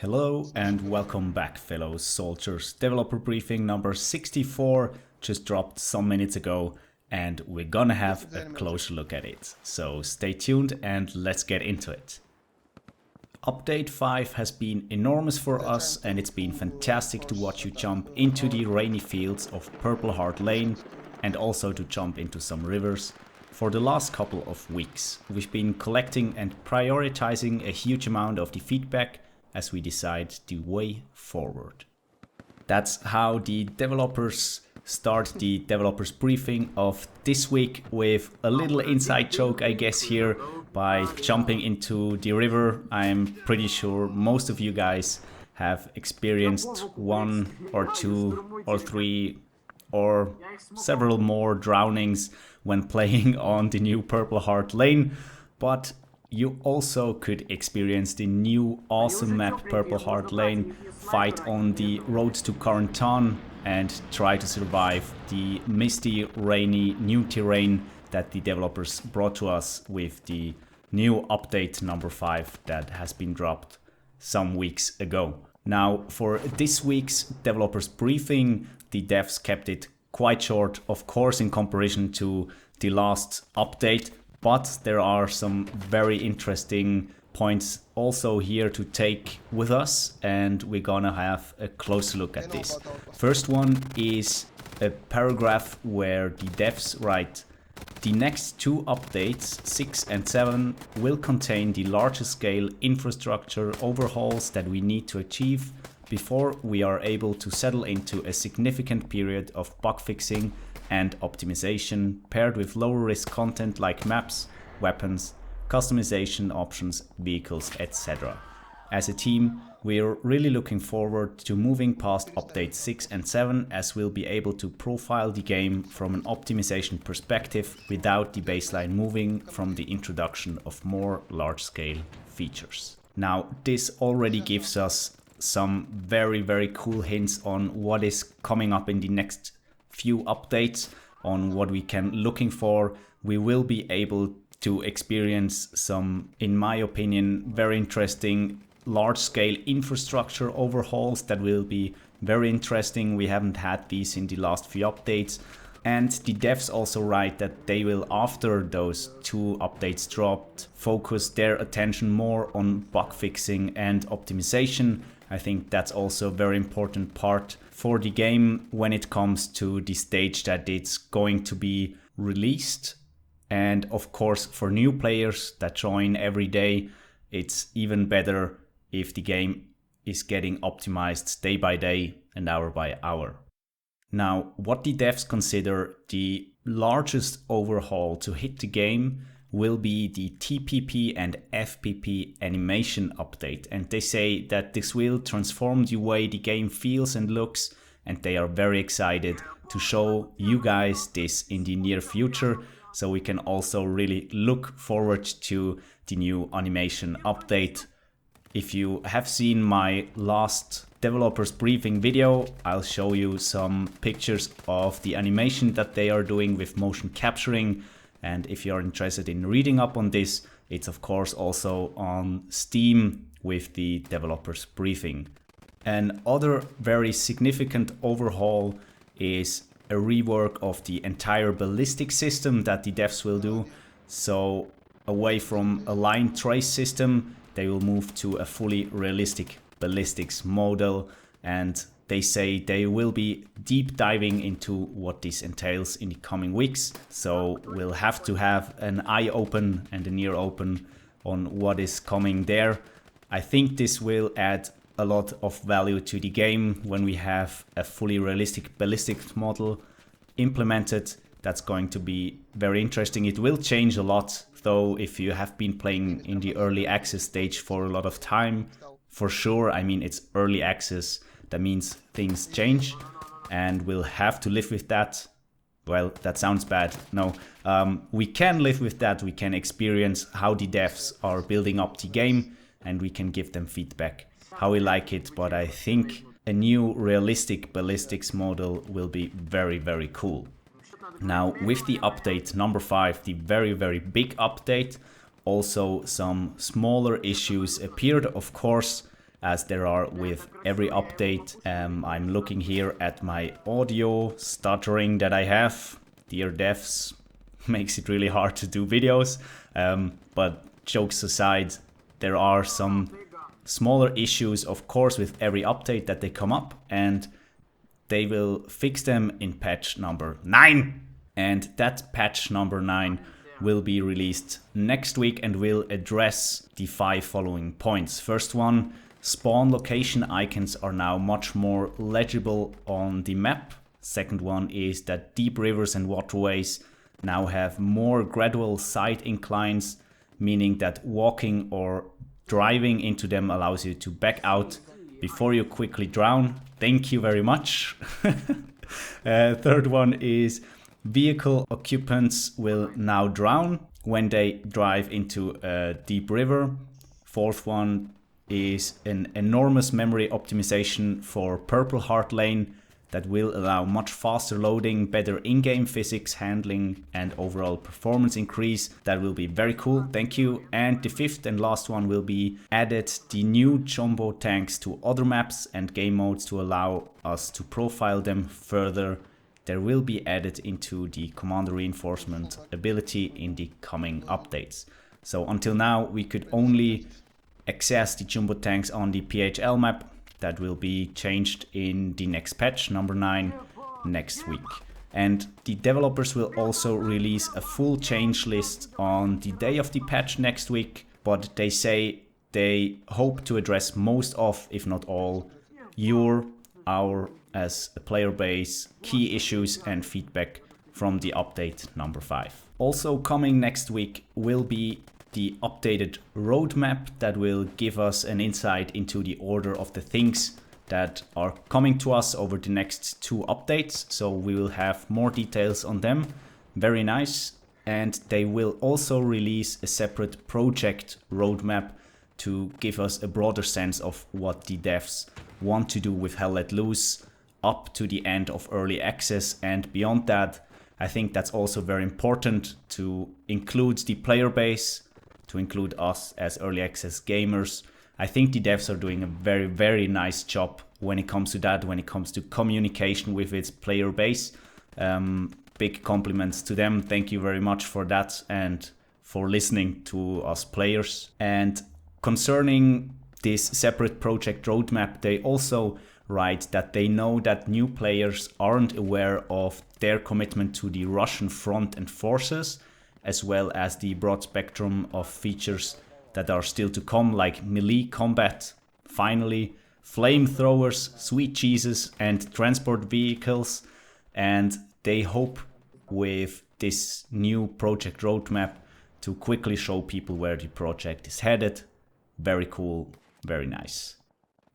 Hello and welcome back, fellow soldiers. Developer briefing number 64 just dropped some minutes ago and we're gonna have a closer look at it. So stay tuned and let's get into it. Update 5 has been enormous for us and it's been fantastic to watch you jump into the rainy fields of Purple Heart Lane and also to jump into some rivers. For the last couple of weeks, we've been collecting and prioritizing a huge amount of the feedback as we decide the way forward. That's how the developers start the developers briefing of this week with a little inside joke, I guess, here by jumping into the river. I'm pretty sure most of you guys have experienced one or two or three or several more drownings when playing on the new Purple Heart Lane, but you also could experience the new awesome map Purple Heart Lane, fight on the road to Quarantan and try to survive the misty, rainy new terrain that the developers brought to us with the new update number 5 that has been dropped some weeks ago. Now, for this week's developers briefing, the devs kept it quite short, of course, in comparison to the last update. But there are some very interesting points also here to take with us, and we're gonna have a closer look at this. First one is a paragraph where the devs write, "The next two updates, 6 and 7, will contain the larger scale infrastructure overhauls that we need to achieve before we are able to settle into a significant period of bug fixing and optimization, paired with lower risk content like maps, weapons, customization options, vehicles, etc. As a team, we're really looking forward to moving past updates 6 and 7, as we'll be able to profile the game from an optimization perspective without the baseline moving from the introduction of more large-scale features." Now, this already gives us some very cool hints on what is coming up in the next few updates, on what we can looking for. We will be able to experience some, in my opinion, very interesting large-scale infrastructure overhauls that will be very interesting. We haven't had these in the last few updates. And the devs also write that they will, after those two updates dropped, focus their attention more on bug fixing and optimization. I think that's also a very important part for the game when it comes to the stage that it's going to be released. And of course, for new players that join every day, it's even better if the game is getting optimized day by day and hour by hour. Now, what the devs consider the largest overhaul to hit the game will be the TPP and FPP animation update, and they say that this will transform the way the game feels and looks, and they are very excited to show you guys this in the near future, so we can also really look forward to the new animation update. If you have seen my last developers briefing video, I'll show you some pictures of the animation that they are doing with motion capturing. And if you're interested in reading up on this, it's of course also on Steam with the developers briefing. Another very significant overhaul is a rework of the entire ballistic system that the devs will do. So away from a line trace system, they will move to a fully realistic ballistics model, and they say they will be deep diving into what this entails in the coming weeks. So we'll have to have an eye open and an ear open on what is coming there. I think this will add a lot of value to the game when we have a fully realistic ballistics model implemented. That's going to be very interesting. It will change a lot, though, if you have been playing in the early access stage for a lot of time. For sure, I mean, it's early access. That means things change and we'll have to live with that. Well, that sounds bad. No, we can live with that. We can experience how the devs are building up the game and we can give them feedback how we like it. But I think a new realistic ballistics model will be very cool. Now, with the update number 5, the very big update, also some smaller issues appeared, of course. as there are with every update. I'm looking here at my audio stuttering that I have. Dear devs, makes it really hard to do videos. But jokes aside, there are some smaller issues, of course, with every update that they come up, and they will fix them in patch number 9. And that patch number 9 will be released next week and will address the 5 following points. First one, spawn location icons are now much more legible on the map. Second one is that deep rivers and waterways now have more gradual side inclines, meaning that walking or driving into them allows you to back out before you quickly drown. Thank you very much. Third one is vehicle occupants will now drown when they drive into a deep river. Fourth one is an enormous memory optimization for Purple Heart Lane that will allow much faster loading, better in-game physics handling, and overall performance increase. That will be very cool, thank you. And the fifth and last one will be added the new jumbo tanks to other maps and game modes to allow us to profile them further. There will be added into the commander reinforcement ability in the coming updates. So until now we could only access the jumbo tanks on the PHL map. That will be changed in the next patch, number 9, next week. And the developers will also release a full change list on the day of the patch next week, but they say they hope to address most of, if not all, our as a player base, key issues and feedback from the update number 5. Also coming next week will be the updated roadmap that will give us an insight into the order of the things that are coming to us over the next 2 updates. So we will have more details on them. Very nice. And they will also release a separate project roadmap to give us a broader sense of what the devs want to do with Hell Let Loose up to the end of early access and beyond that. I think that's also very important to include the player base, to include us as early access gamers. I think the devs are doing a very, very nice job when it comes to that, when it comes to communication with its player base. Big compliments to them. Thank you very much for that and for listening to us players. And concerning this separate project roadmap, they also write that they know that new players aren't aware of their commitment to the Russian front and forces, as well as the broad spectrum of features that are still to come, like melee combat, finally, flamethrowers, sweet cheeses, and transport vehicles. And they hope with this new project roadmap to quickly show people where the project is headed. Very cool, very nice.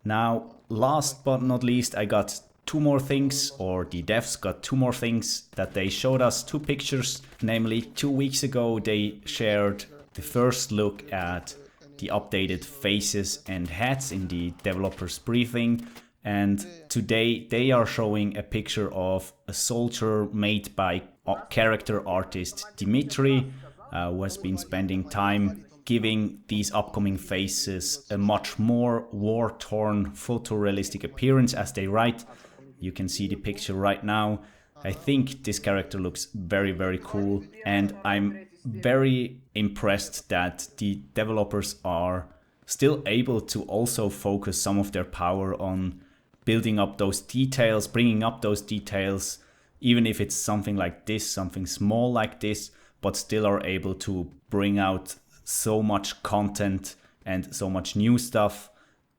Now, last but not least, I got 2 more things, or the devs got 2 more things that they showed us, 2 pictures. Namely, 2 weeks ago they shared the first look at the updated faces and hats in the developers briefing, and today they are showing a picture of a soldier made by character artist Dimitri, who has been spending time giving these upcoming faces a much more war-torn photorealistic appearance, as they write. You can see the picture right now. I think this character looks very, very cool, and I'm very impressed that the developers are still able to also focus some of their power on building up those details, bringing up those details, even if it's something like this, something small like this, but still are able to bring out so much content and so much new stuff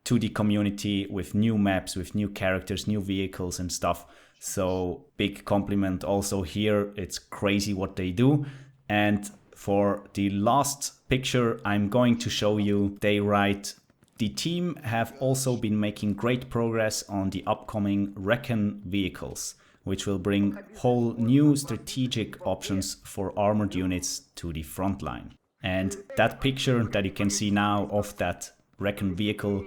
to the community with new maps, with new characters, new vehicles and stuff. So big compliment also here. It's crazy what they do. And for the last picture I'm going to show you, they write, the team have also been making great progress on the upcoming Recon vehicles, which will bring whole new strategic options for armored units to the front line. And that picture that you can see now of that Recon vehicle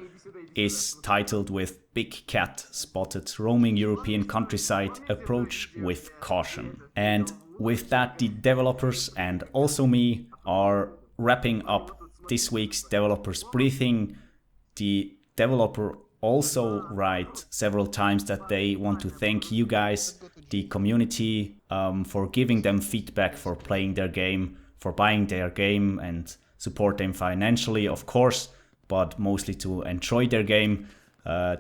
is titled with "Big Cat spotted roaming European countryside, approach with caution." And with that, the developers and also me are wrapping up this week's developers briefing. The developer also write several times that they want to thank you guys, the community, for giving them feedback, for playing their game, for buying their game, and support them financially, of course, but mostly to enjoy their game.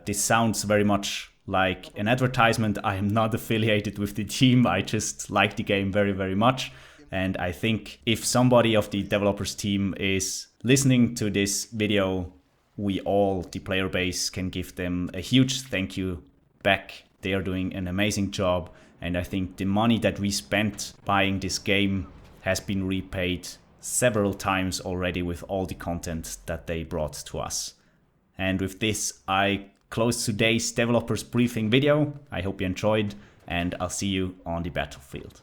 This sounds very much like an advertisement. I am not affiliated with the team, I just like the game very, very much. And I think if somebody of the developers team is listening to this video, we all, the player base, can give them a huge thank you back. They are doing an amazing job, and I think the money that we spent buying this game has been repaid several times already with all the content that they brought to us. And with this, I close today's developers briefing video. I hope you enjoyed, and I'll see you on the battlefield.